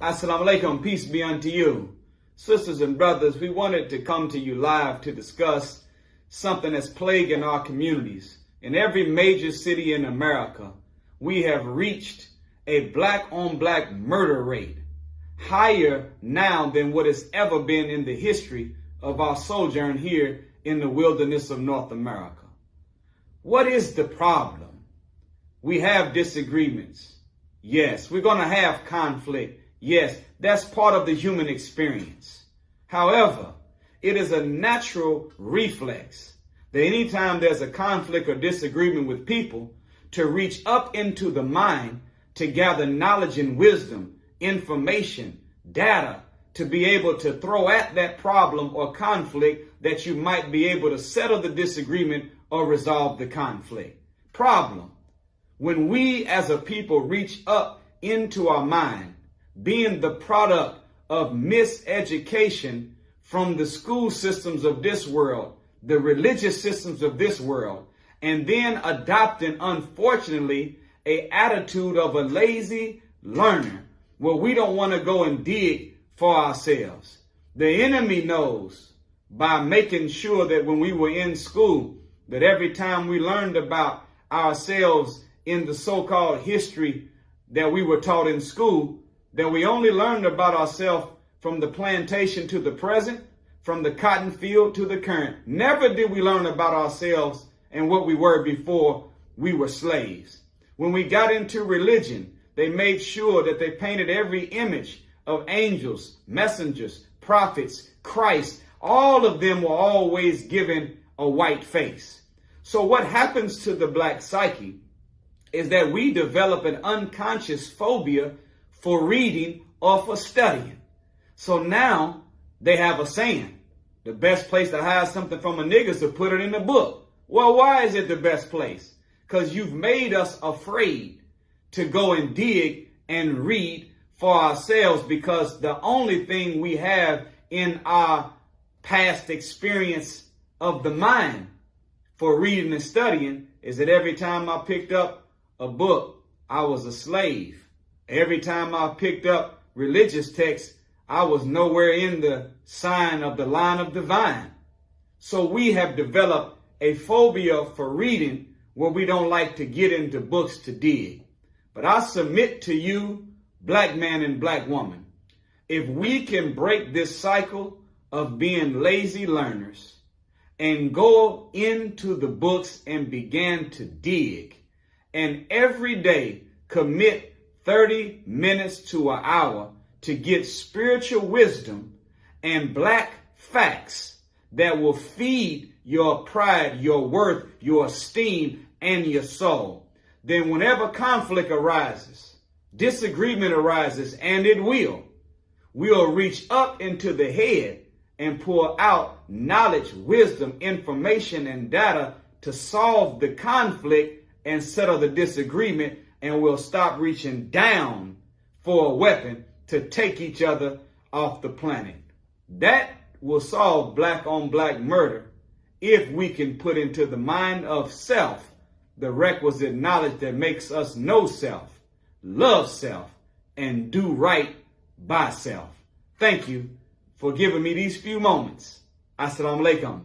Assalamu alaikum, peace be unto you. Sisters and brothers, we wanted to come to you live to discuss something that's plaguing our communities. In every major city in America, we have reached a black-on-black murder rate higher now than what has ever been in the history of our sojourn here in the wilderness of North America. What is the problem? We have disagreements. Yes, we're going to have conflict. Yes, that's part of the human experience. However, it is a natural reflex that anytime there's a conflict or disagreement with people, to reach up into the mind to gather knowledge and wisdom, information, data, to be able to throw at that problem or conflict that you might be able to settle the disagreement or resolve the conflict. Problem: when we as a people reach up into our mind, being the product of miseducation from the school systems of this world, the religious systems of this world, and then adopting, unfortunately, an attitude of a lazy learner where we don't want to go and dig for ourselves. The enemy knows by making sure that when we were in school, that every time we learned about ourselves in the so-called history that we were taught in school, that we only learned about ourselves from the plantation to the present, from the cotton field to the current. Never did we learn about ourselves and what we were before we were slaves. When we got into religion, they made sure that they painted every image of angels, messengers, prophets, Christ. All of them were always given a white face. So what happens to the black psyche is that we develop an unconscious phobia for reading or for studying. So now they have a saying: the best place to hide something from a nigga is to put it in a book. Well, why is it the best place? Because you've made us afraid to go and dig and read for ourselves, because the only thing we have in our past experience of the mind for reading and studying is that every time I picked up a book, I was a slave. Every time I picked up religious texts, I was nowhere in the sign of the line of divine. So we have developed a phobia for reading where we don't like to get into books to dig. But I submit to you, black man and black woman, if we can break this cycle of being lazy learners and go into the books and begin to dig, and every day commit 30 minutes to an hour to get spiritual wisdom and black facts that will feed your pride, your worth, your esteem, and your soul, then whenever conflict arises, disagreement arises, and it we'll reach up into the head and pour out knowledge, wisdom, information, and data to solve the conflict and settle the disagreement, and we'll stop reaching down for a weapon to take each other off the planet. That will solve black-on-black murder if we can put into the mind of self the requisite knowledge that makes us know self, love self, and do right by self. Thank you for giving me these few moments. Assalamu alaikum.